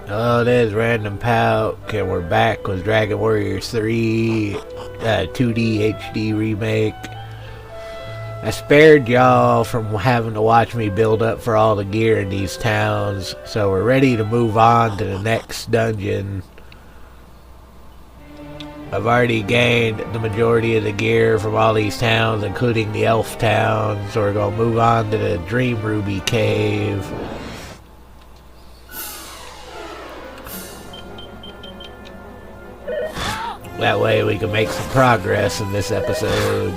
Oh, there's Random Pauk, and we're back with Dragon Warriors 3 2D HD remake. I spared y'all from having to watch me build up for all the gear in these towns, so we're ready to move on to the next dungeon. I've already gained the majority of the gear from all these towns, including the elf town, so we're going to move on to the Dream Ruby Cave. That way we can make some progress in this episode.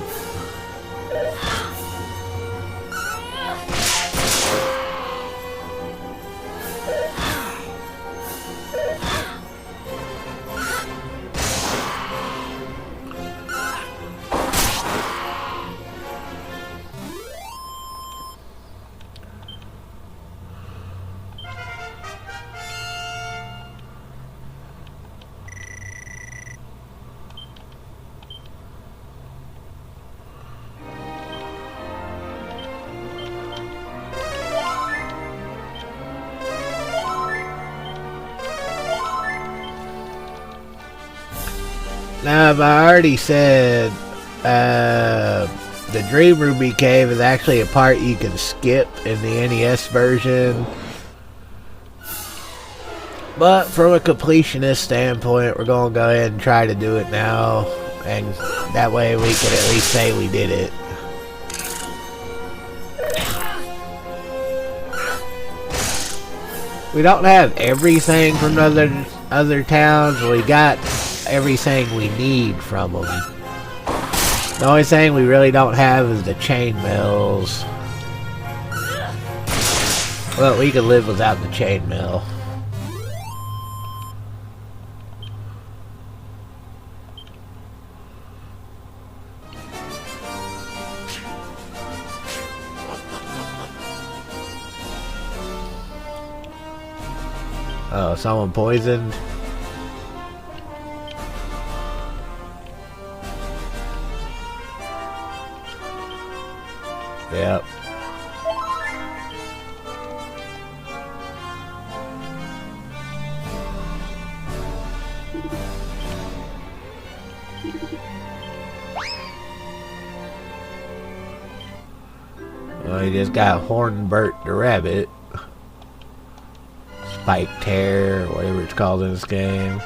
Now, I've already said the Dream Ruby Cave is actually a part you can skip in the NES version. But from a completionist standpoint, we're going to go ahead and try to do it now. And that way we can at least say we did it. We don't have everything from other towns. We got everything we need from them. The only thing we really don't have is the chainmails. Well, we can live without the chainmail. Oh, someone poisoned? Yep. Well, he just got Hornbert the rabbit. Spike Tear, or whatever it's called in this game.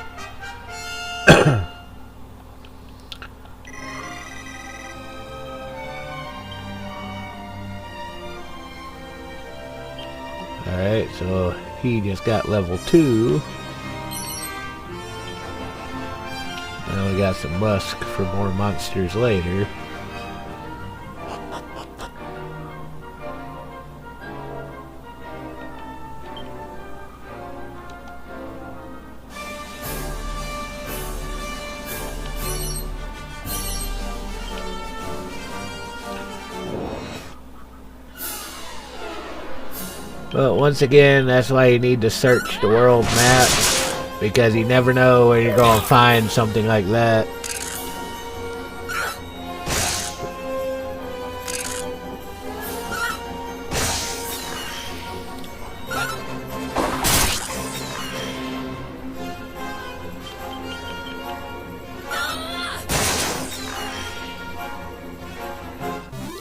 Alright, so he just got level 2. Now we got some musk for more monsters later. But once again, that's why you need to search the world map, because you never know where you're going to find something like that.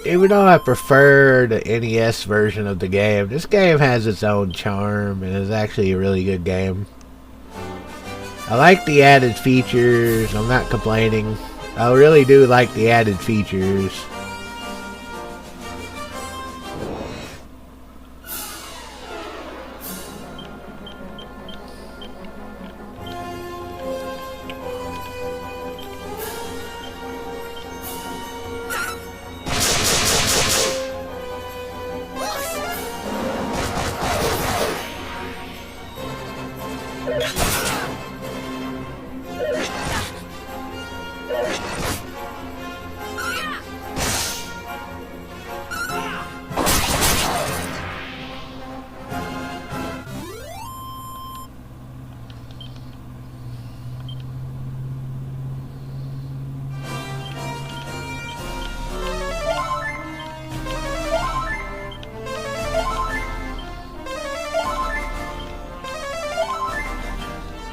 Even though I prefer the NES version of the game, this game has its own charm and is actually a really good game. I like the added features, I'm not complaining. I really do like the added features.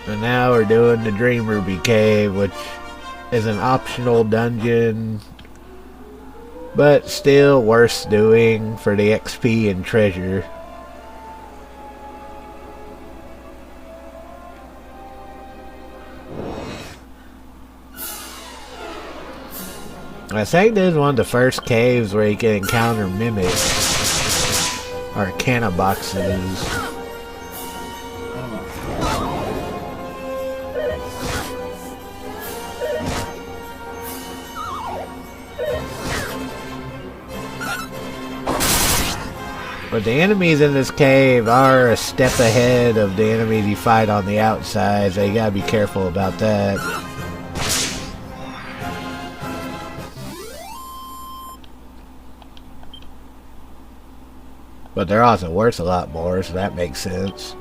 And now we're doing the Dream Ruby Cave, which is an optional dungeon, but still worth doing for the XP and treasure. I think this is one of the first caves where you can encounter mimics or canna boxes. But the enemies in this cave are a step ahead of the enemies you fight on the outside, so you gotta be careful about that. But they're also worth a lot more, so that makes sense.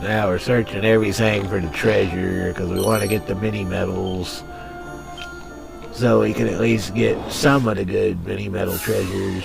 Now we're searching everything for the treasure because we want to get the mini medals so we can at least get some of the good mini medal treasures.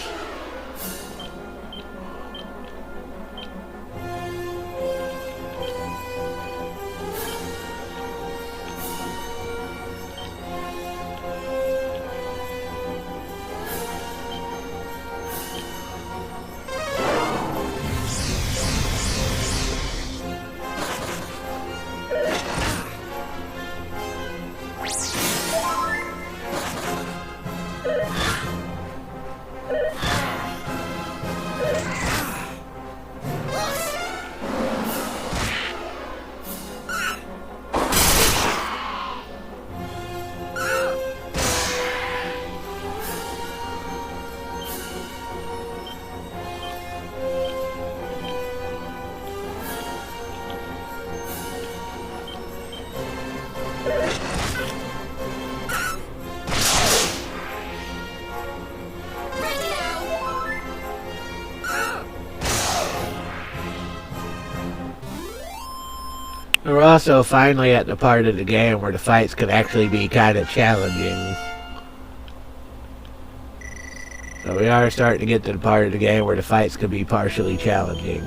We're also finally at the part of the game where the fights can actually be kind of challenging. So we are starting to get to the part of the game where the fights can be partially challenging.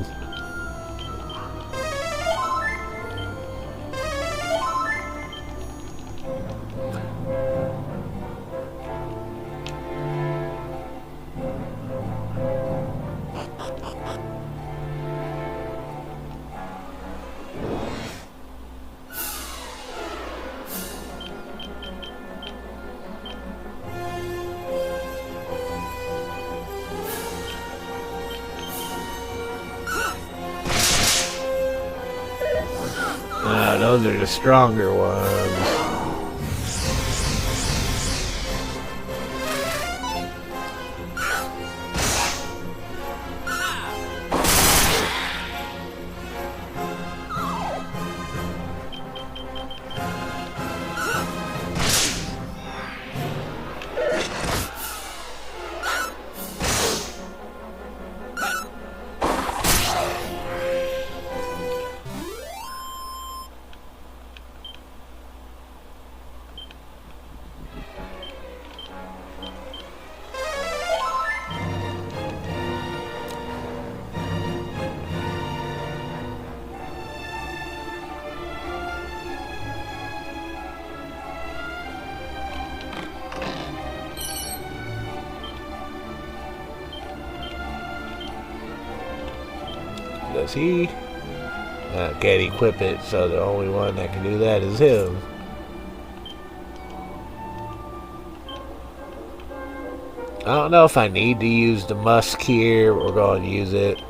Those are the stronger ones. is he? Can't equip it, so the only one that can do that is him. I don't know if I need to use the musk here. We're going to use it.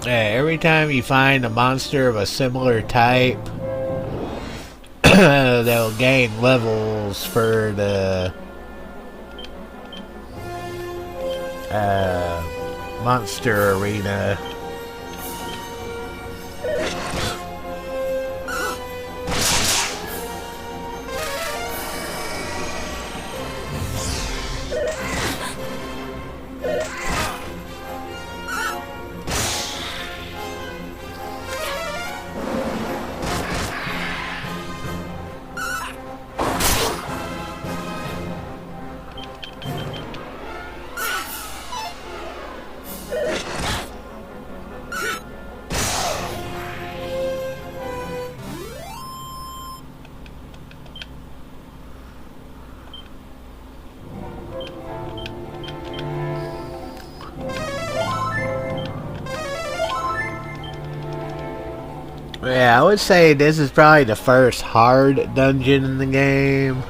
Yeah, every time you find a monster of a similar type, they'll gain levels for the monster arena. Yeah, I would say this is probably the first hard dungeon in the game.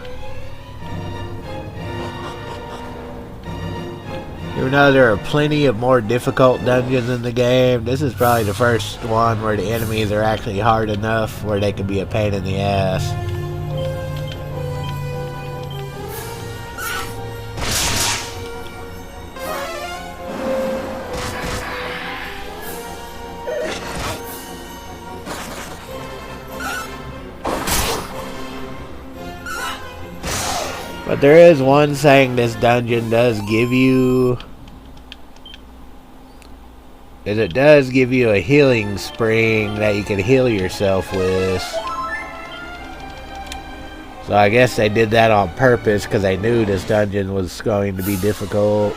Even though there are plenty of more difficult dungeons in the game, this is probably the first one where the enemies are actually hard enough where they can be a pain in the ass. But there is one thing this dungeon does give you, is it does give you a healing spring that you can heal yourself with. So I guess they did that on purpose because they knew this dungeon was going to be difficult.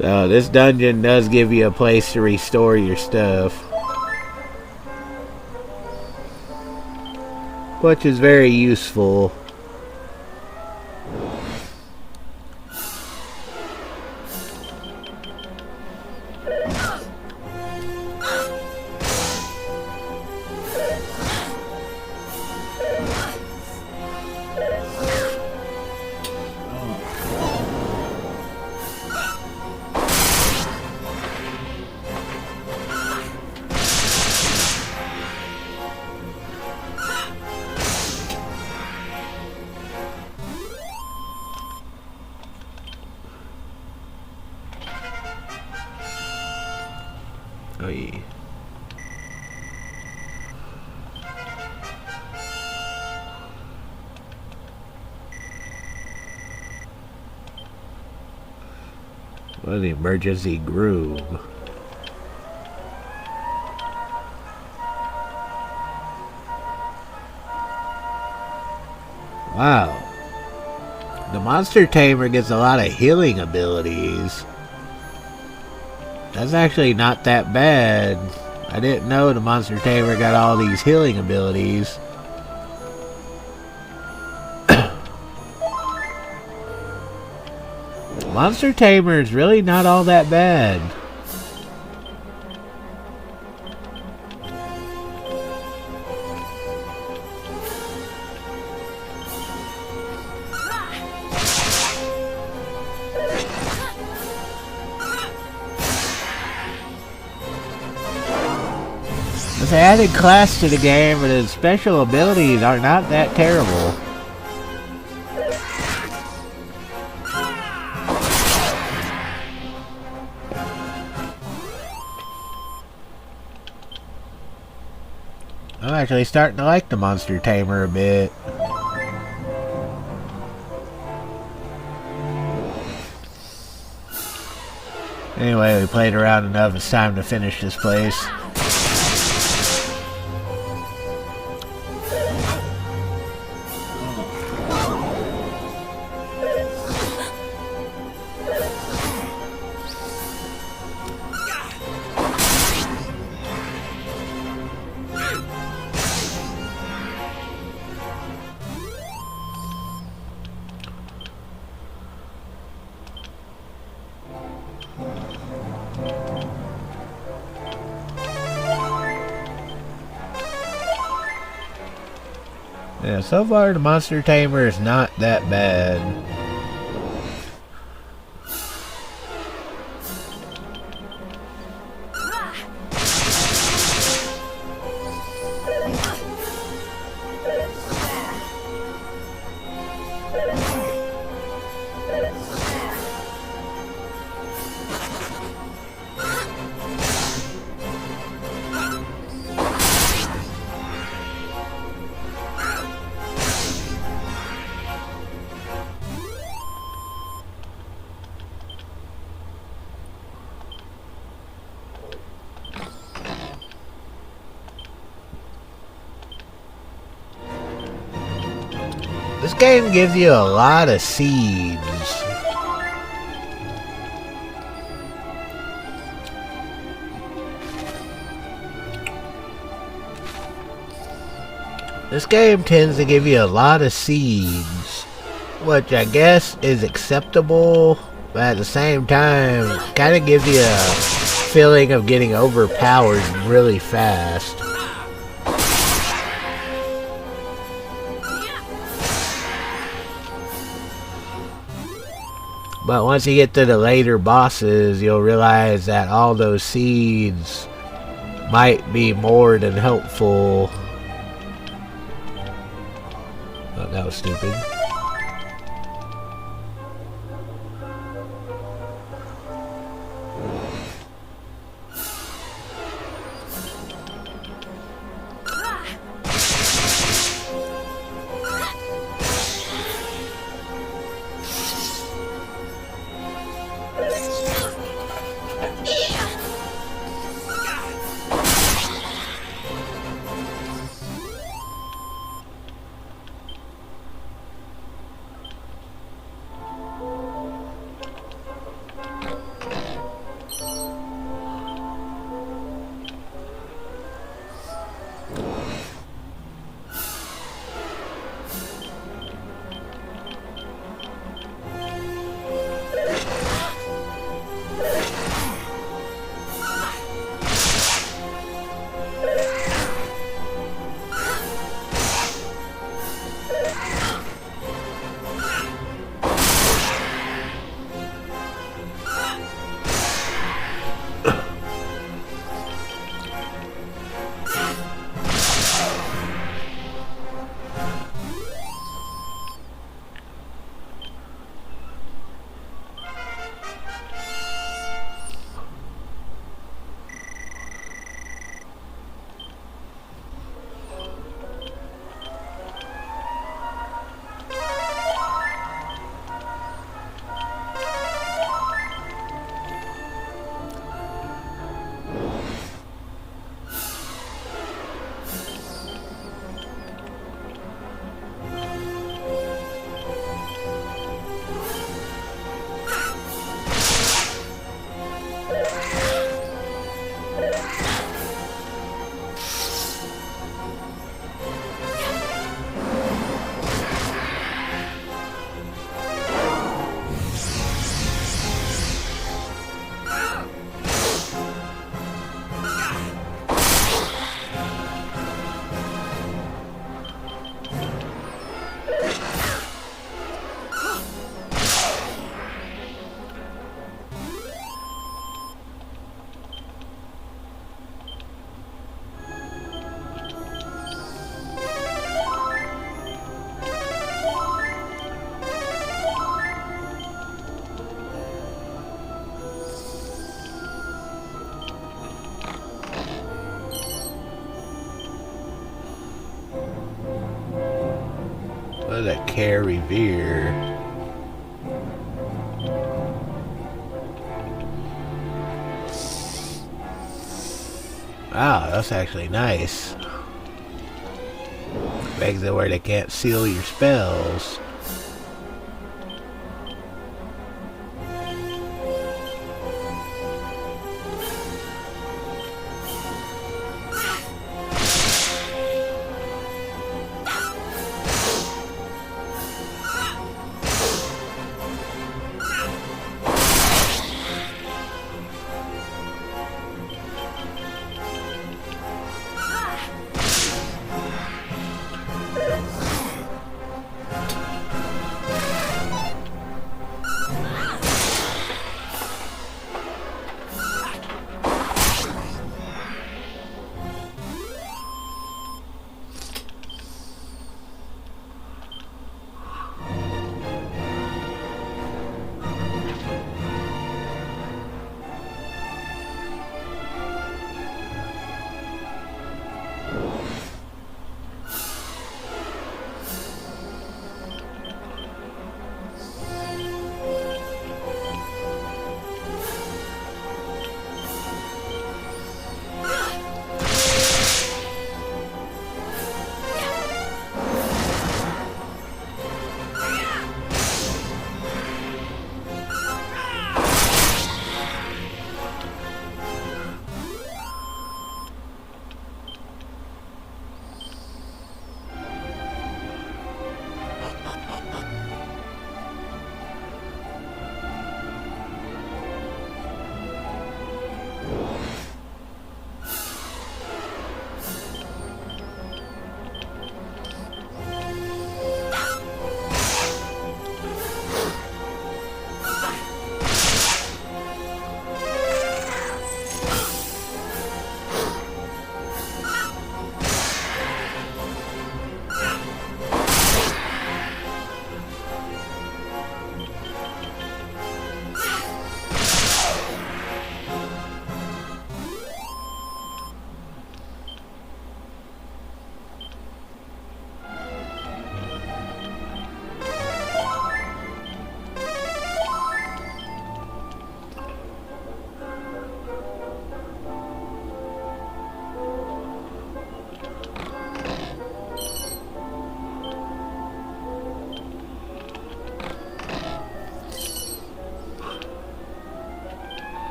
So this dungeon does give you a place to restore your stuff, which is very useful. Oh yeah. What an emergency groove. Wow. The monster tamer gets a lot of healing abilities. That's actually not that bad. I didn't know the monster tamer got all these healing abilities. Monster tamer is really not all that bad. It's an added class to the game, but its special abilities are not that terrible. I'm actually starting to like the monster tamer a bit. Anyway, we played around enough. It's time to finish this place. Yeah, so far the monster tamer is not that bad. This game gives you a lot of seeds. This game tends to give you a lot of seeds, which I guess is acceptable, but at the same time, kind of gives you a feeling of getting overpowered really fast. But once you get to the later bosses, you'll realize that all those seeds might be more than helpful. Oh, that was stupid. care, revere. Wow, that's actually nice. Makes it where they can't seal your spells.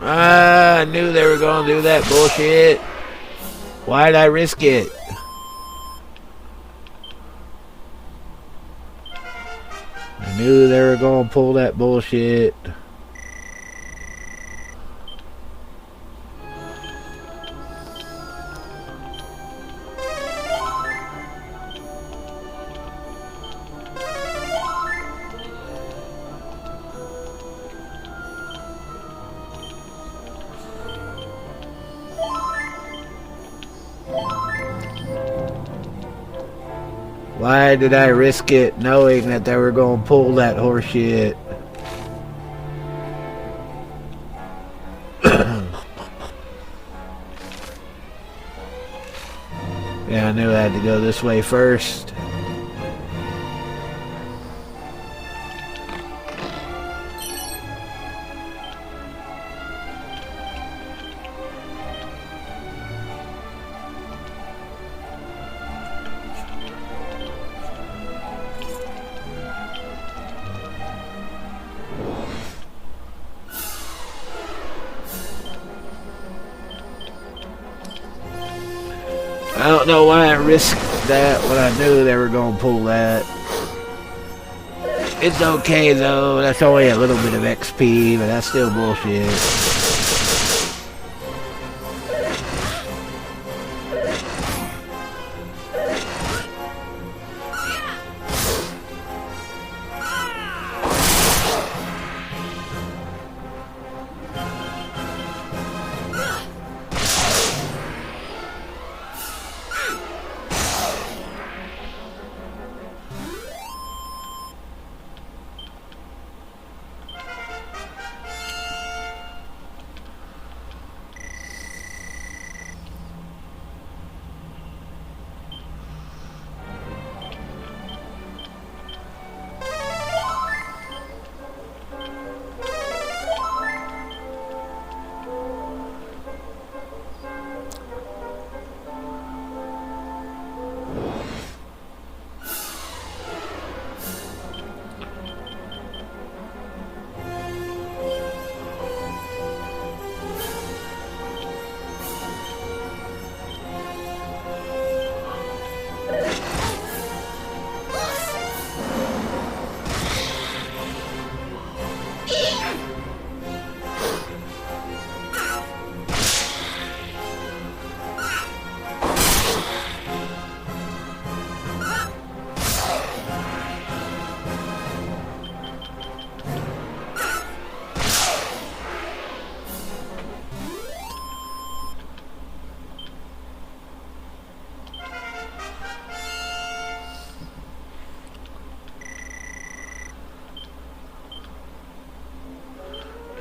I knew they were gonna do that bullshit. Why'd I risk it? I knew they were gonna pull that bullshit. Why did I risk it knowing that they were going to pull that horse shit? Yeah, I knew I had to go this way first. I don't know why I risked that when I knew they were going to pull that. It's okay though. That's only a little bit of XP, but that's still bullshit.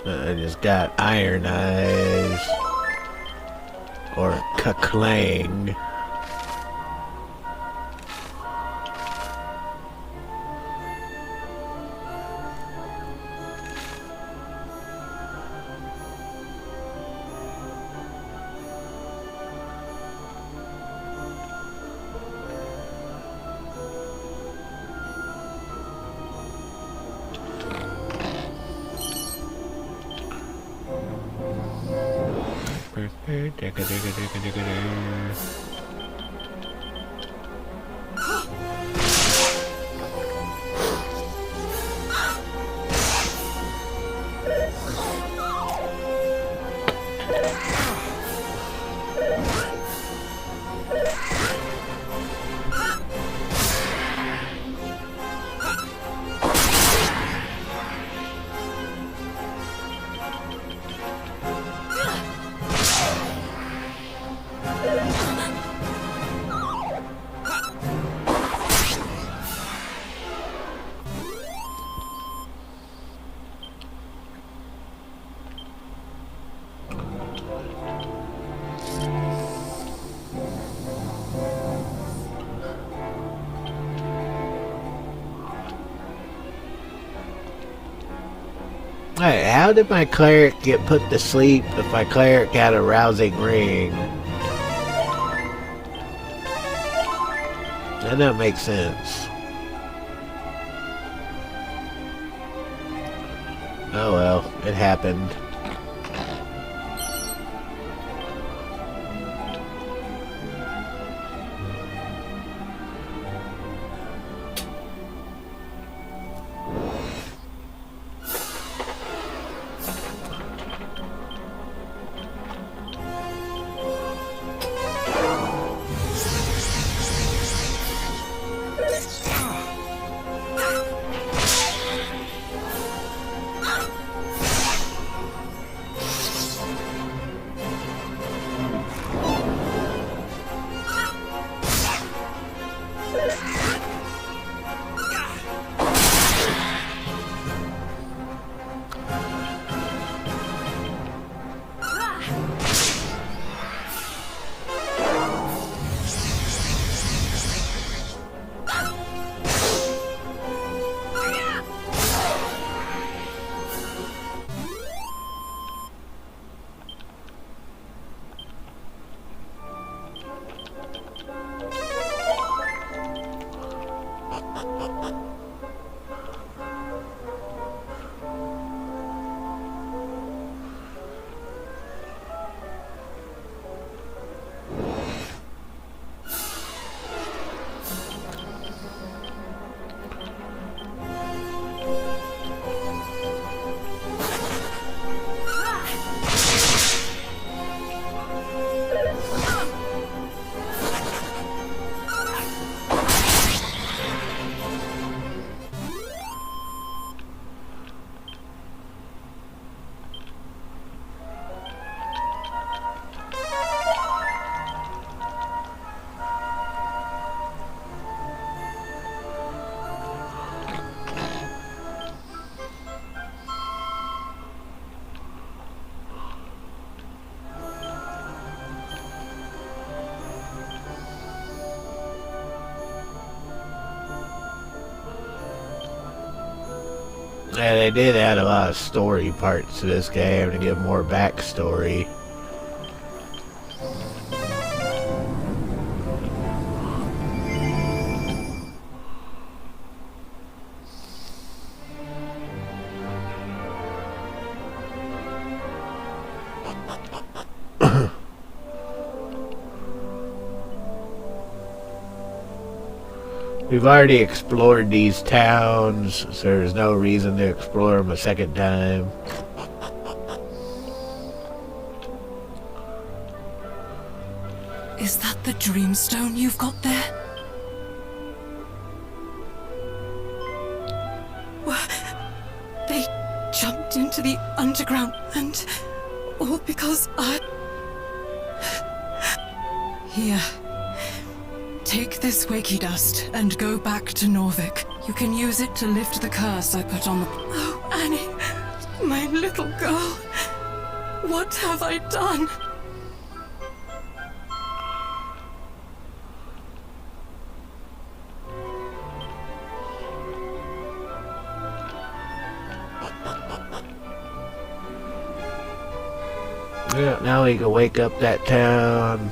I just got Iron Eyes. Or Kaklang. Hey, how did my cleric get put to sleep if my cleric had a rousing ring? That doesn't make sense. Oh well, it happened. Yeah, they did add a lot of story parts to this game to give more backstory. We've already explored these towns, so there's no reason to explore them a second time. Is that the dreamstone you've got there? Well, they jumped into the underground and all because I... Here. Take this wakey dust and go back to Norvik. You can use it to lift the curse I put on the... Oh, Annie, my little girl. What have I done? Yeah, now we can wake up that town.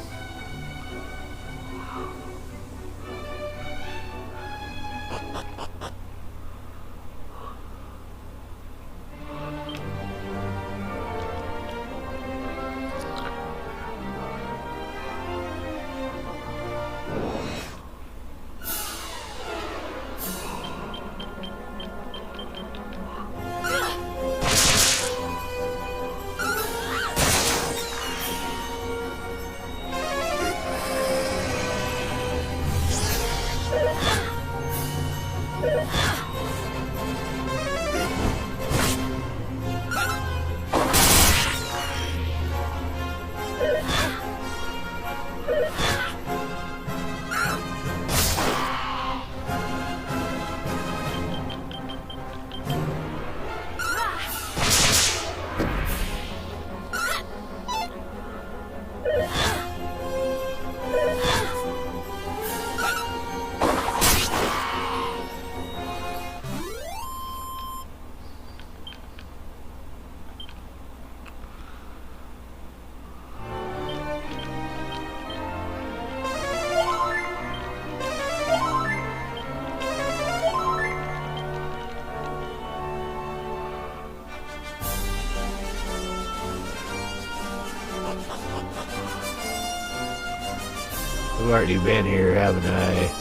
I've already been here, haven't I?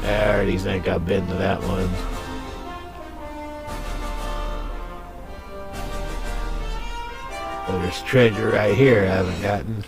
I already think I've been to that one. But there's treasure right here I haven't gotten.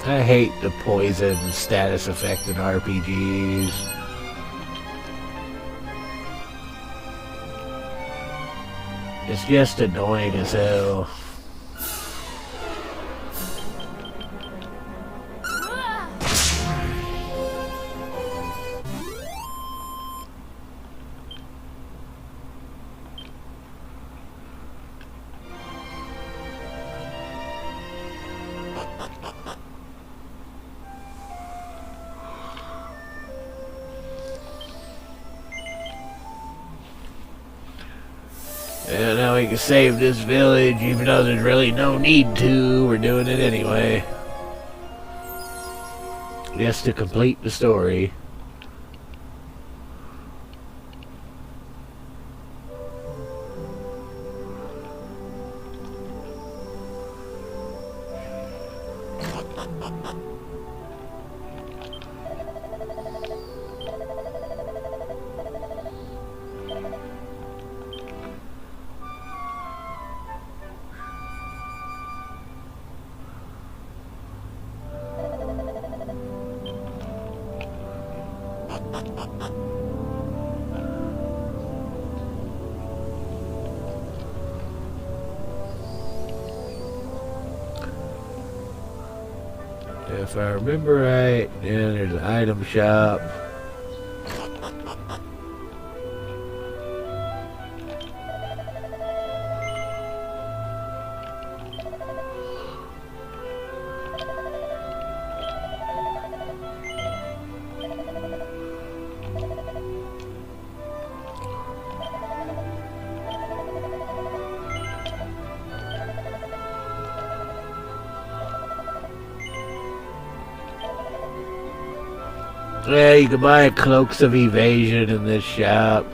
I hate the poison status effect in RPGs. It's just annoying as hell. And now we can save this village, even though there's really no need to. We're doing it anyway. Just to complete the story. If I remember right, yeah, there's an item shop. Yeah, you can buy cloaks of evasion in this shop,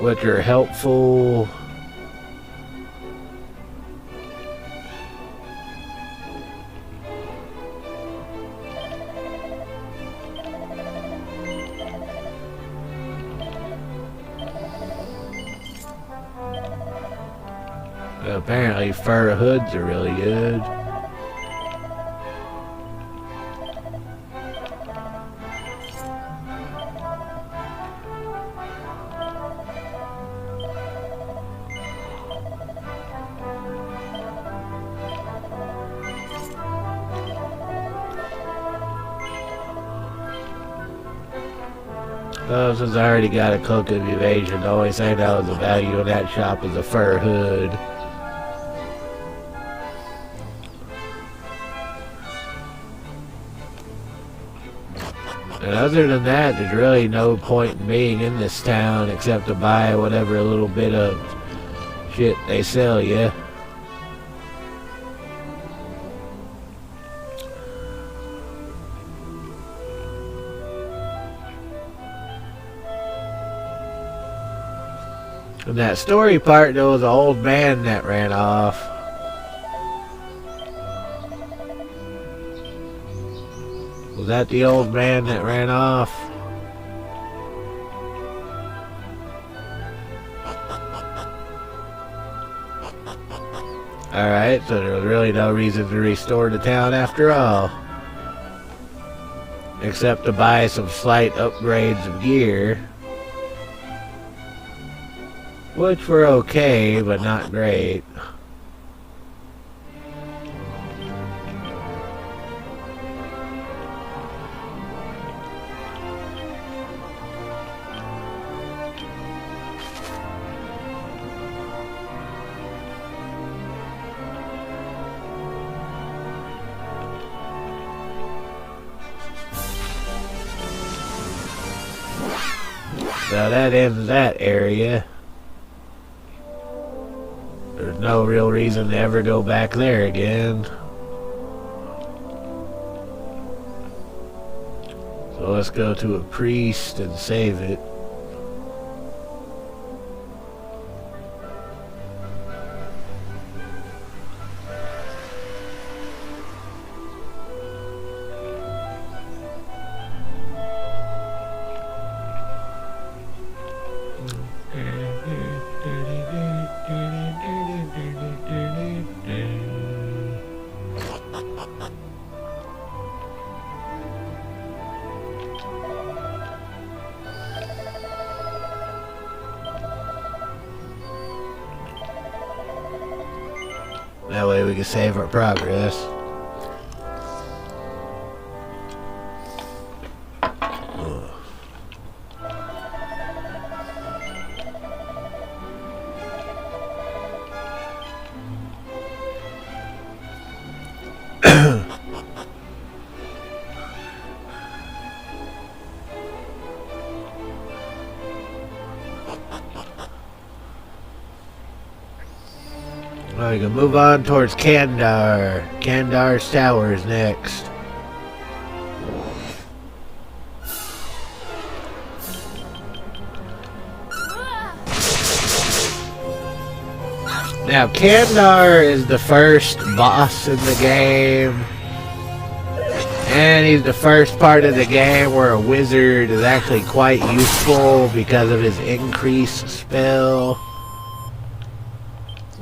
which are helpful. Apparently fur hoods are really good. Oh, since I already got a cloak of evasion, the only thing that was of value in that shop was a fur hood. And other than that, there's really no point in being in this town except to buy whatever little bit of shit they sell you. In that story part, there was an old man that ran off. Was that the old man that ran off? Alright, so there was really no reason to restore the town after all. Except to buy some slight upgrades of gear. Which were okay, but not great. So that ends that area. There's no real reason to ever go back there again. So let's go to a priest and save it. That way we can save our progress. Well, we can move on towards Kandar. Kandar's tower is next. Now, Kandar is the first boss in the game. And he's the first part of the game where a wizard is actually quite useful because of his increased spell.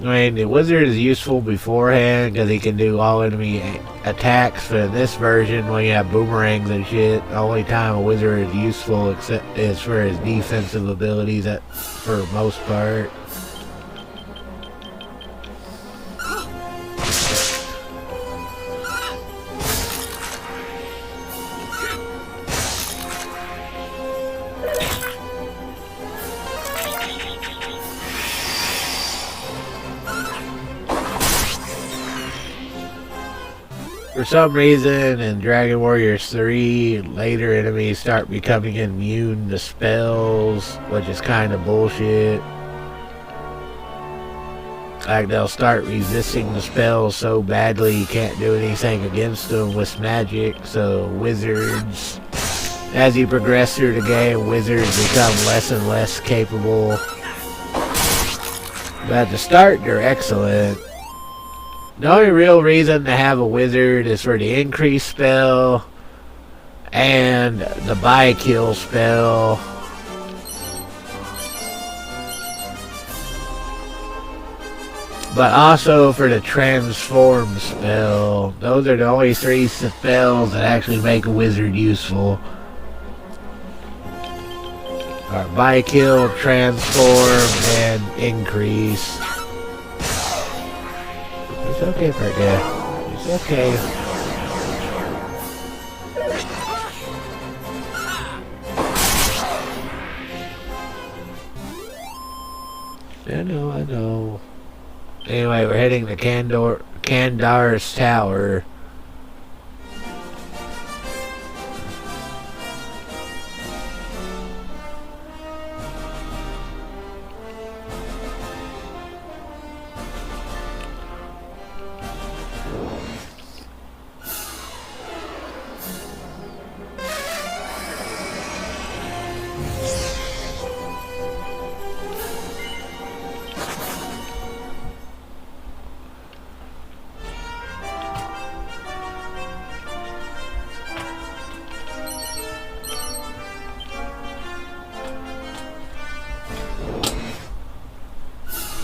I mean, the wizard is useful beforehand because he can do all enemy attacks, but in this version, when you have boomerangs and shit, the only time a wizard is useful is for his defensive abilities for the most part. For some reason, in Dragon Warriors 3, later enemies start becoming immune to spells, which is kind of bullshit. Like, they'll start resisting the spells so badly you can't do anything against them with magic, so wizards... As you progress through the game, wizards become less and less capable. But at the start, they're excellent. The only real reason to have a wizard is for the increase spell and the buy kill spell. But also for the transform spell. Those are the only 3 spells that actually make a wizard useful. Buy kill, transform, and increase. It's okay, Perga. It's okay. I know. Anyway, we're heading to Kandar's Tower.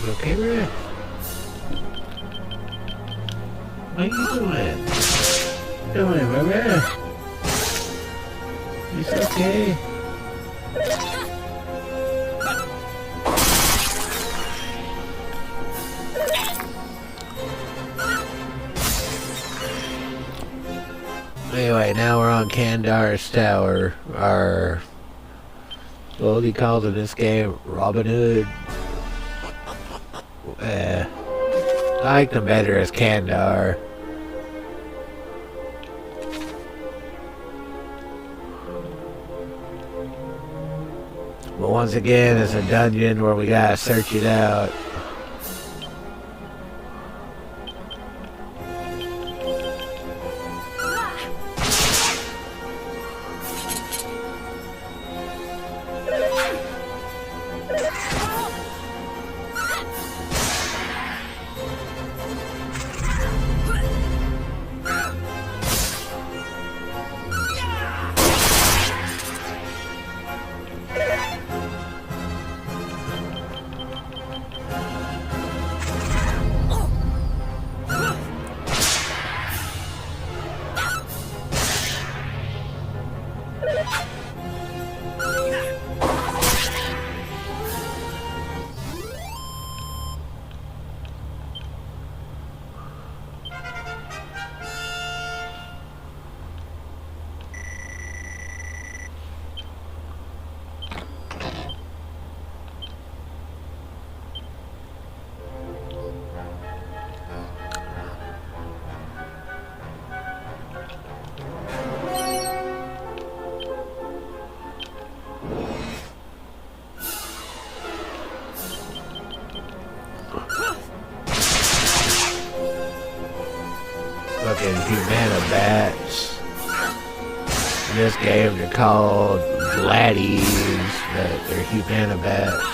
You okay, bro? What are you doing? What are you doing, bro? It's okay. Anyway, now we're on Kandar's Tower. What he calls in this game, Robin Hood. I like them better as Kandar. But once again, it's a dungeon where we gotta search it out. Fucking Humana bats. In this game they're called Gladdies, but they're Humana bats.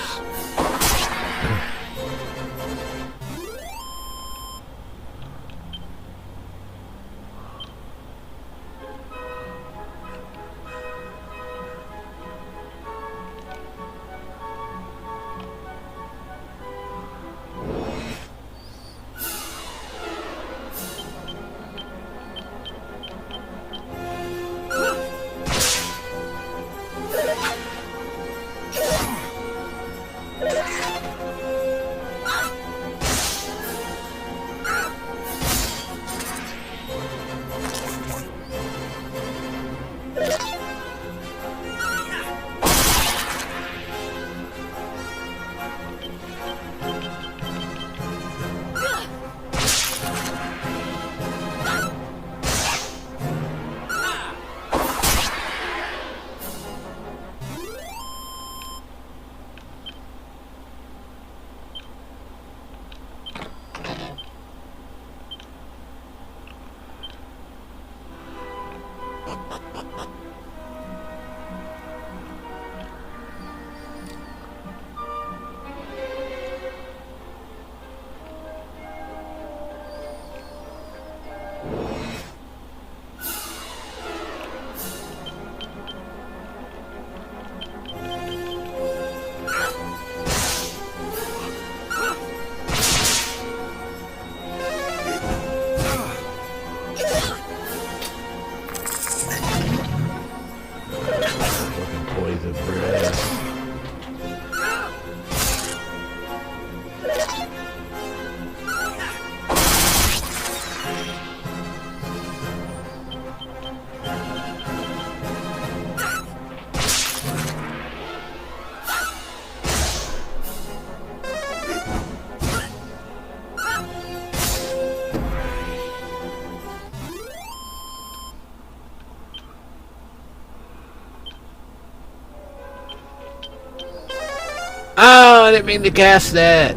Oh, I didn't mean to cast that.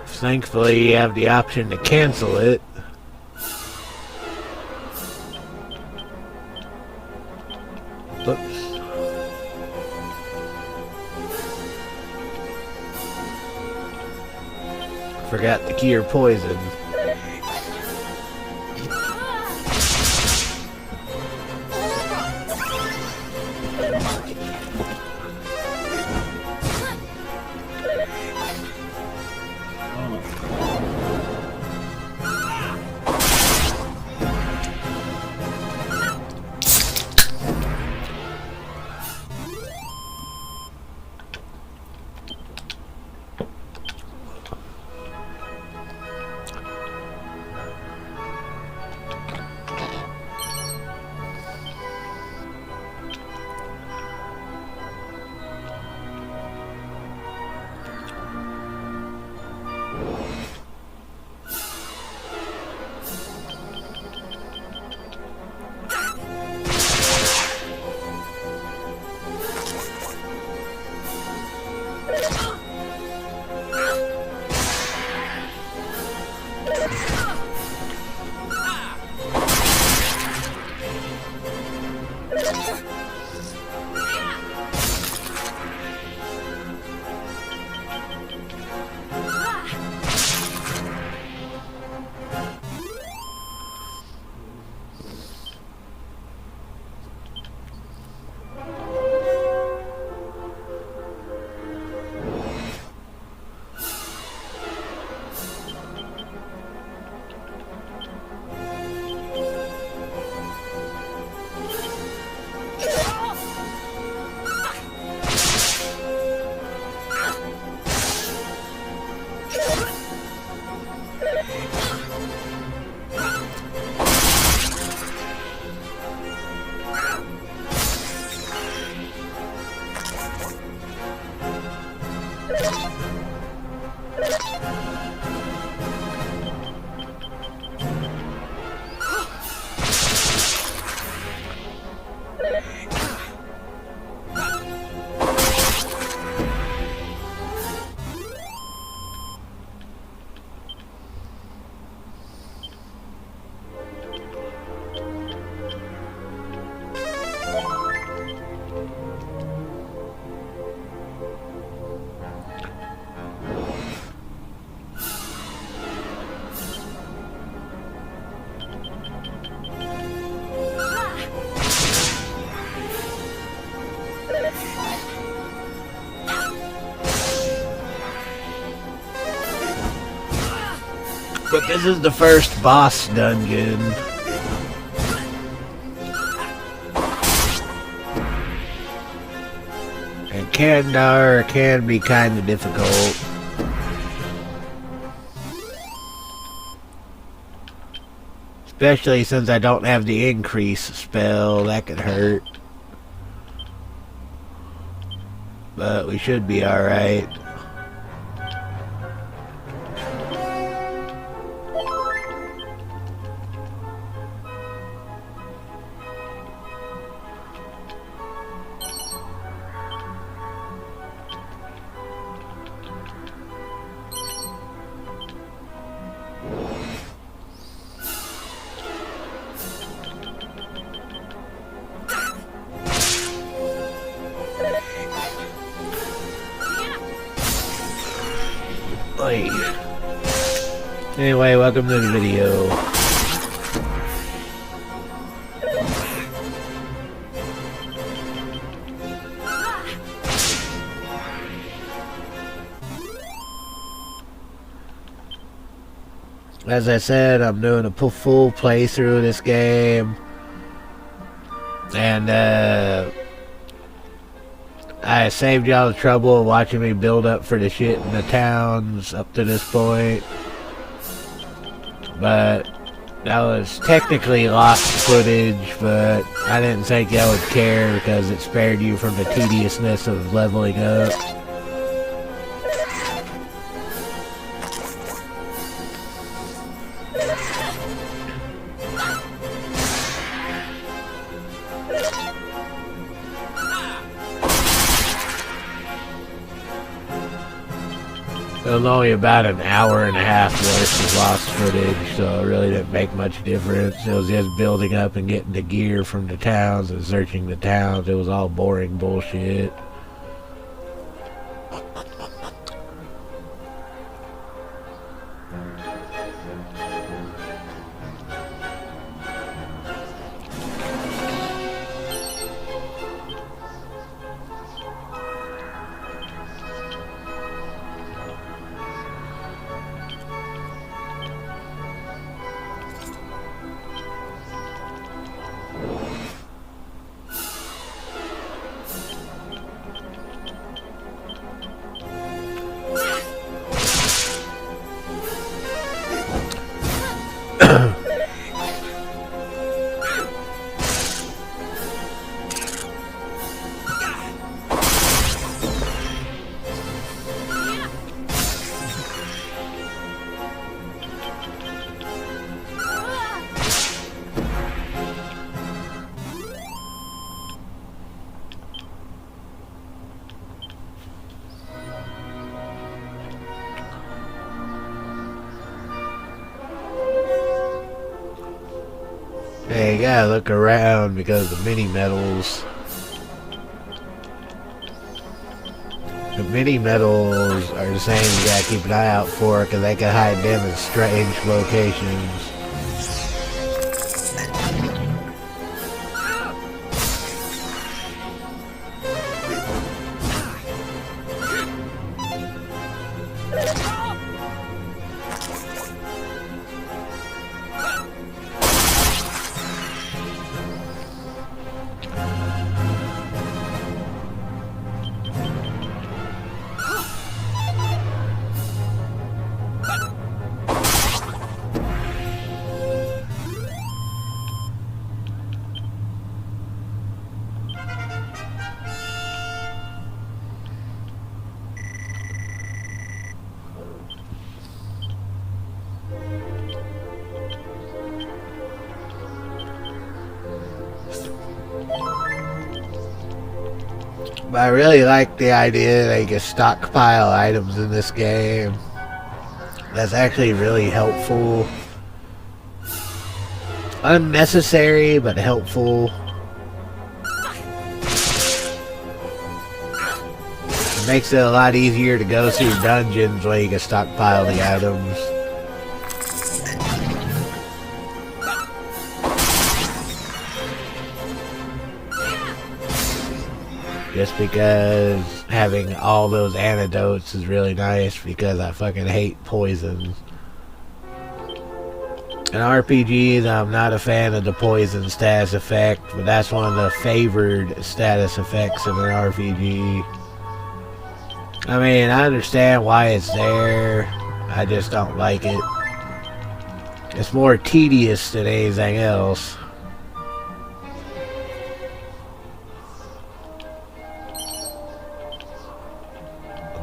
Thankfully, you have the option to cancel it. Oops. Forgot to cure poison. But this is the first boss dungeon. And Kandar can be kind of difficult. Especially since I don't have the increase spell, that could hurt. But we should be alright. Anyway, welcome to the video. As I said, I'm doing a full playthrough of this game. And, I saved y'all the trouble of watching me build up for the shit in the towns up to this point. But that was technically lost footage, but I didn't think y'all would care because it spared you from the tediousness of leveling up. was only about an hour and a half worth of lost footage, so it really didn't make much difference. It was just building up and getting the gear from the towns and searching the towns. It was all boring bullshit. Hey, you gotta look around because the mini medals. The mini medals are the same. You gotta keep an eye out for because they can hide them in strange locations. But I really like the idea that you can stockpile items in this game. That's actually really helpful. Unnecessary, but helpful. It makes it a lot easier to go through dungeons where you can stockpile the items. Just because having all those antidotes is really nice because I fucking hate poison. In RPGs, I'm not a fan of the poison status effect, but that's one of the favored status effects in an RPG. I mean, I understand why it's there, I just don't like it. It's more tedious than anything else.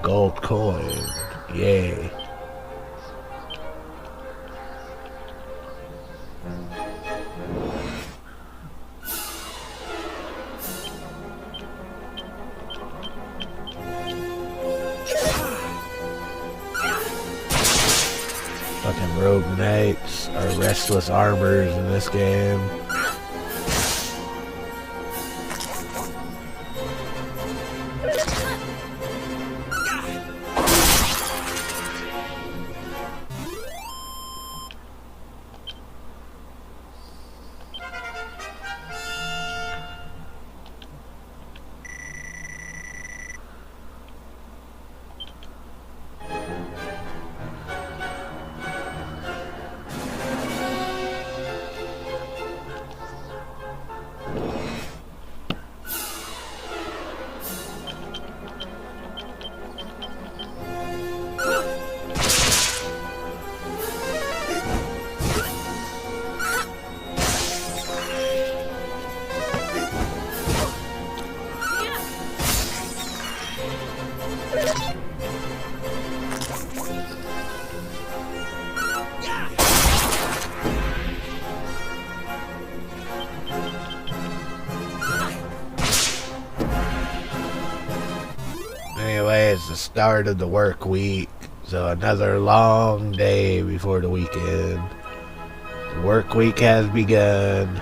Gold coin, yay. Fucking rogue knights are restless armors in this game. Anyway, it's the start of the work week, So another long day before the weekend. The work week has begun.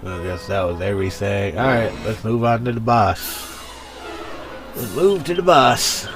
I guess that was everything. Alright, let's move on to the boss. Let's move to the boss.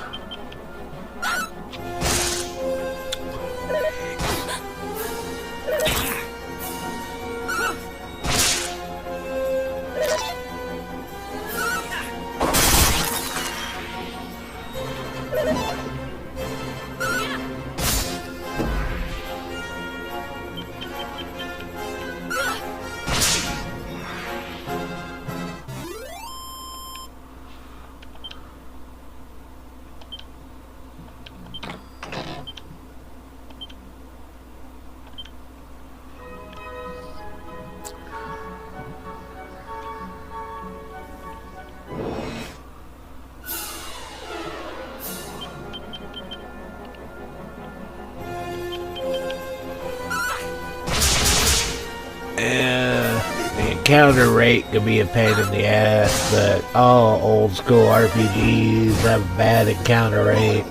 The encounter rate can be a pain in the ass, but all old school RPGs have a bad encounter rate.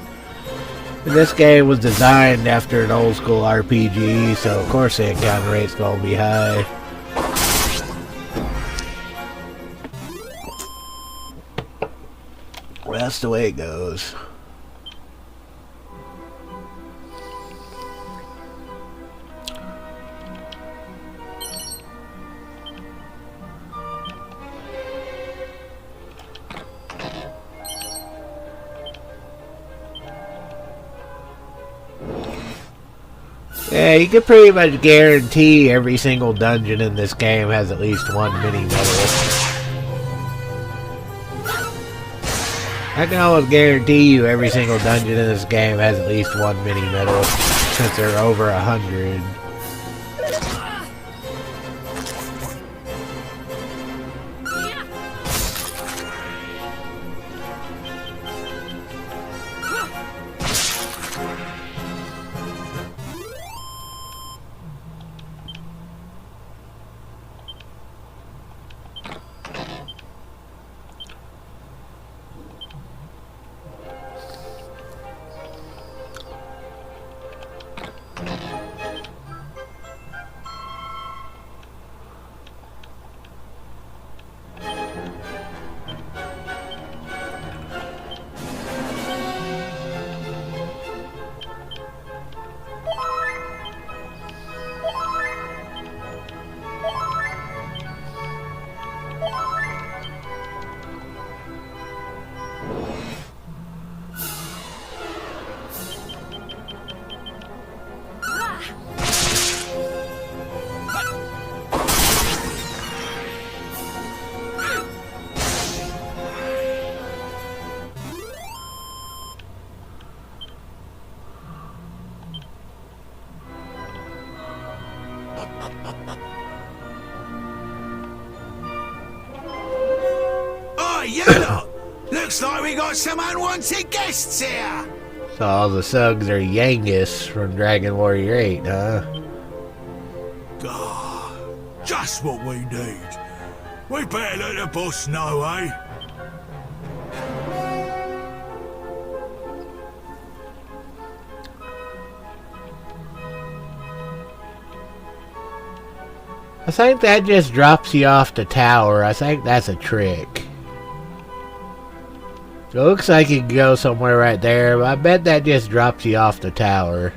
And this game was designed after an old school RPG, so of course the encounter rate's gonna be high. Well, that's the way it goes. Yeah, you can pretty much guarantee every single dungeon in this game has at least one mini medal. I can almost guarantee you every single dungeon in this game has at least one mini medal, since there are over 100. Oh, you lot! Looks like we got some unwanted guests here! So all the Sugs are Yangus from Dragon Warrior 8, huh? Ah, just what we need. We better let the boss know, eh? I think that just drops you off the tower. I think that's a trick. So it looks like you can go somewhere right there, but I bet that just drops you off the tower.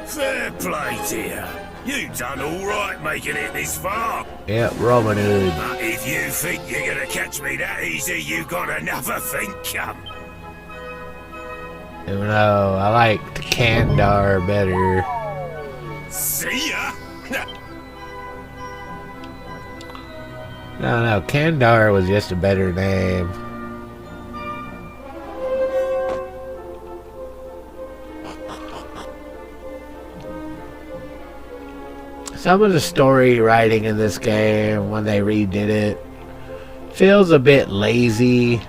Fair play, dear. You done all right making it this far. Yep, Robin Hood. But if you think you're gonna catch me that easy, you got another thing come. Even though I like the Kandar better. See ya! No, Kandar was just a better name. Some of the story writing in this game, when they redid it, feels a bit lazy.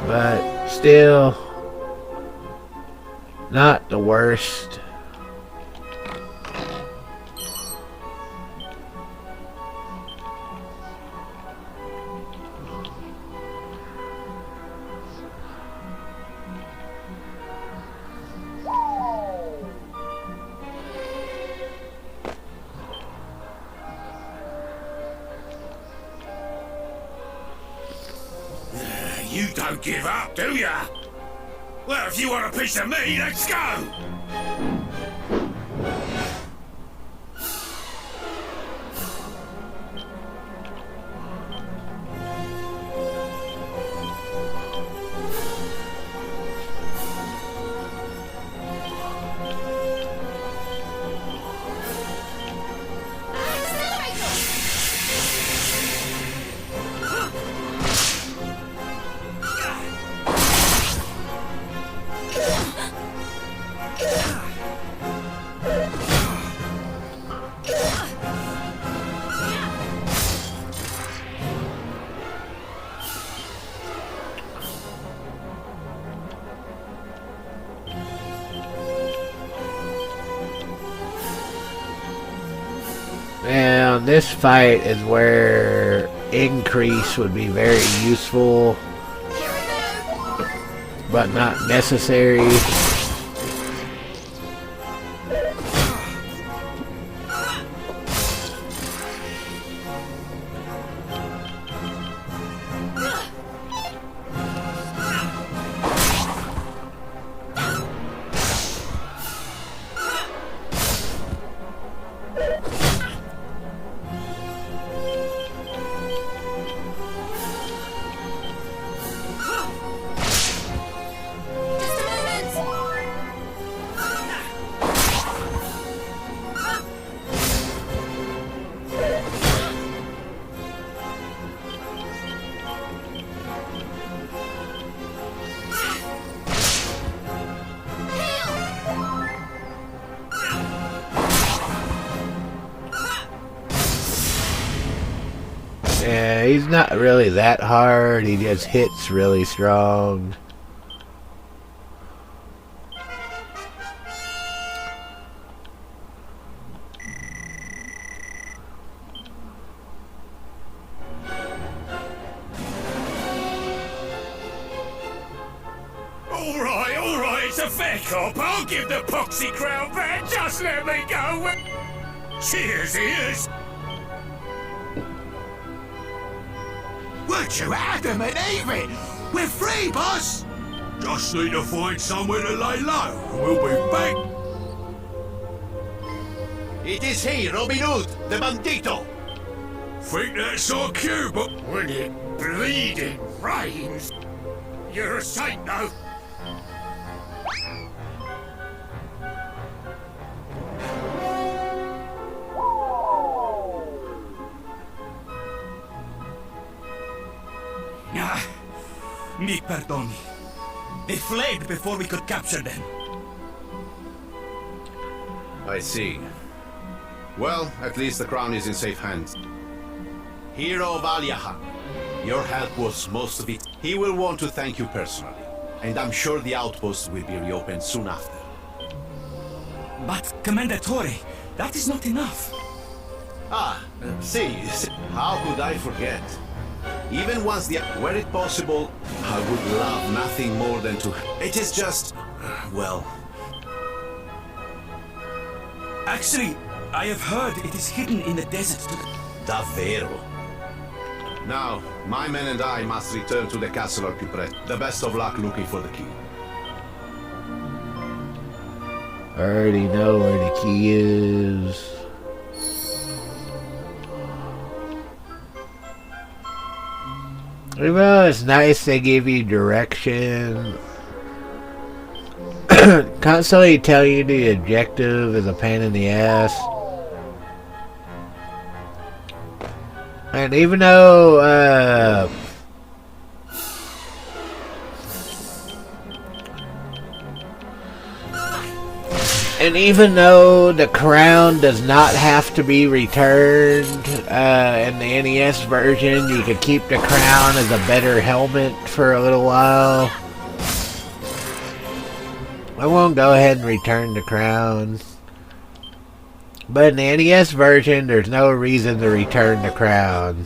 But still, not the worst. You don't give up, do ya? Well, if you want a piece of me, let's go! Now, this fight is where increase would be very useful, but not necessary. Yeah, he's not really that hard, he just hits really strong. Alright, it's a fair cop. I'll give the poxy crown back. Just let me go. Cheers, ears. Weren't you adamant, even? We're free, boss! Just need to find somewhere to lay low, and we'll be back. It is he, Robin Hood, the bandito. Think that's our cue, but when it bleeding rains, you're a saint, though. Mi perdoni. They fled before we could capture them. I see. Well, at least the crown is in safe hands. Hero Valyahan, your help was most of it. He will want to thank you personally, and I'm sure the outpost will be reopened soon after. But, Commendatore, that is not enough. See, how could I forget? Even once were it possible, I would love nothing more than to... It is just... well... Actually, I have heard it is hidden in the desert. Davvero. Now, my men and I must return to the castle of Cupret. The best of luck looking for the key. I already know where the key is. Even though it's nice they give you direction, constantly tell you the objective is a pain in the ass. And even though the crown does not have to be returned, in the NES version, you could keep the crown as a better helmet for a little while. I won't go ahead and return the crown. But in the NES version, there's no reason to return the crown.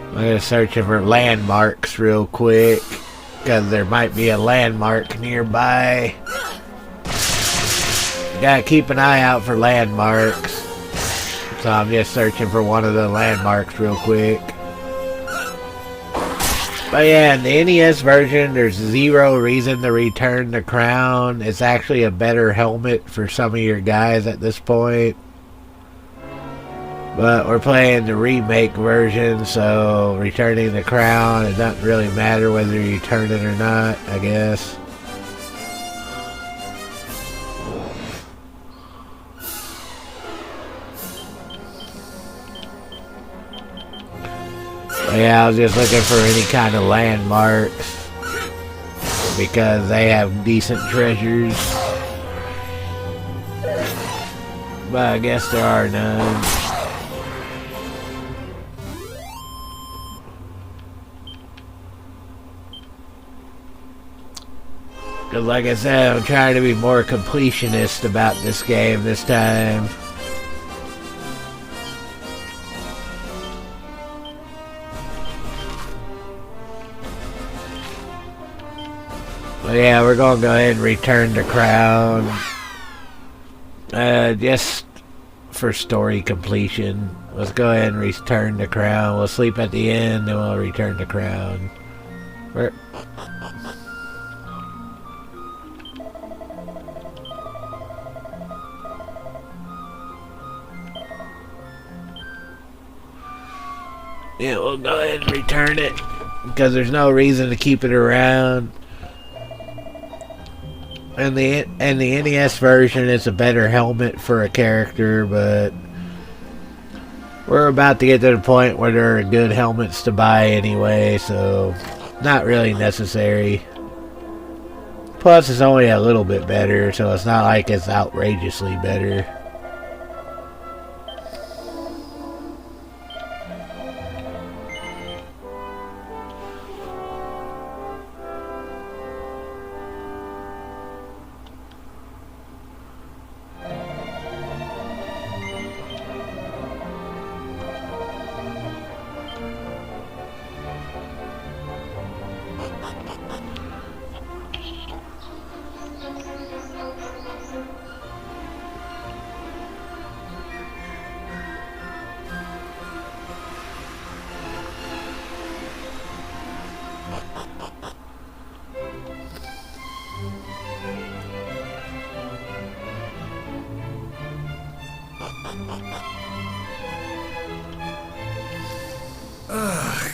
I'm gonna search for landmarks real quick, because there might be a landmark nearby. Gotta keep an eye out for landmarks. So I'm just searching for one of the landmarks real quick. But yeah, in the NES version, there's zero reason to return the crown. It's actually a better helmet for some of your guys at this point. But we're playing the remake version, so returning the crown, it doesn't really matter whether you return it or not, I guess. But yeah, I was just looking for any kind of landmarks, because they have decent treasures. But I guess there are none. Because like I said, I'm trying to be more completionist about this game this time. But yeah, we're going to go ahead and return the crown. Just for story completion. Let's go ahead and return the crown. We'll sleep at the end, then we'll return the crown. Where... Yeah, we'll go ahead and return it, because there's no reason to keep it around. And the NES version is a better helmet for a character, but we're about to get to the point where there are good helmets to buy anyway, so not really necessary. Plus, it's only a little bit better, so it's not like it's outrageously better.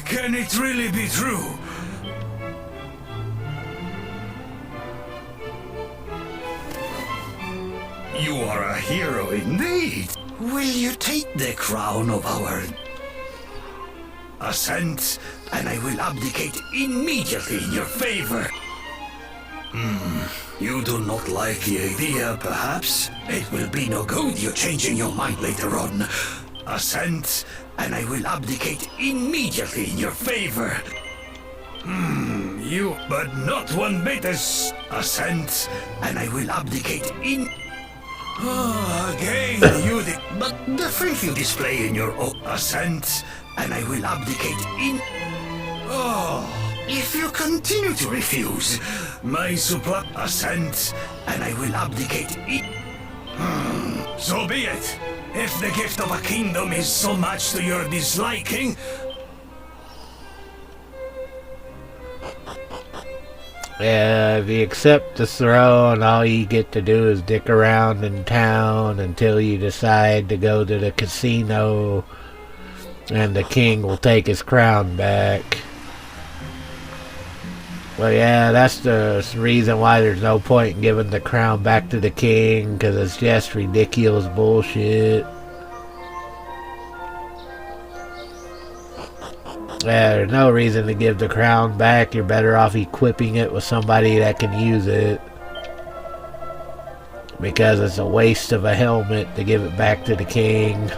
Can it really be true? You are a hero indeed. Will you take the crown of our assent, and I will abdicate immediately in your favor? You do not like the idea, perhaps? It will be no good you changing your mind later on. Assent, and I will abdicate immediately in your favor. But not one bit as assent, and I will abdicate in. Again, but the faith you display in your own assent, and I will abdicate in. If you continue to refuse, my assent, and I will abdicate in. So be it. If the gift of a kingdom is so much to your disliking. Yeah, if you accept the throne, all you get to do is dick around in town until you decide to go to the casino, and the king will take his crown back. Well, yeah, that's the reason why there's no point in giving the crown back to the king, because it's just ridiculous bullshit. Yeah, there's no reason to give the crown back. You're better off equipping it with somebody that can use it. Because it's a waste of a helmet to give it back to the king.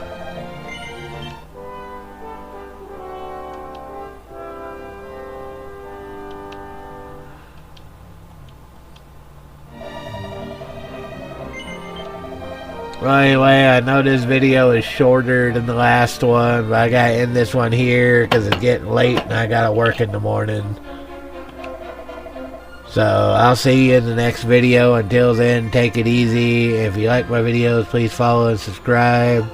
Well, anyway, I know this video is shorter than the last one, but I gotta end this one here because it's getting late and I gotta work in the morning. So, I'll see you in the next video. Until then, take it easy. If you like my videos, please follow and subscribe.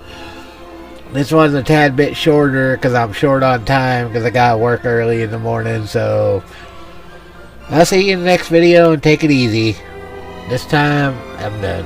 This one's a tad bit shorter because I'm short on time because I gotta work early in the morning. So, I'll see you in the next video and take it easy. This time, I'm done.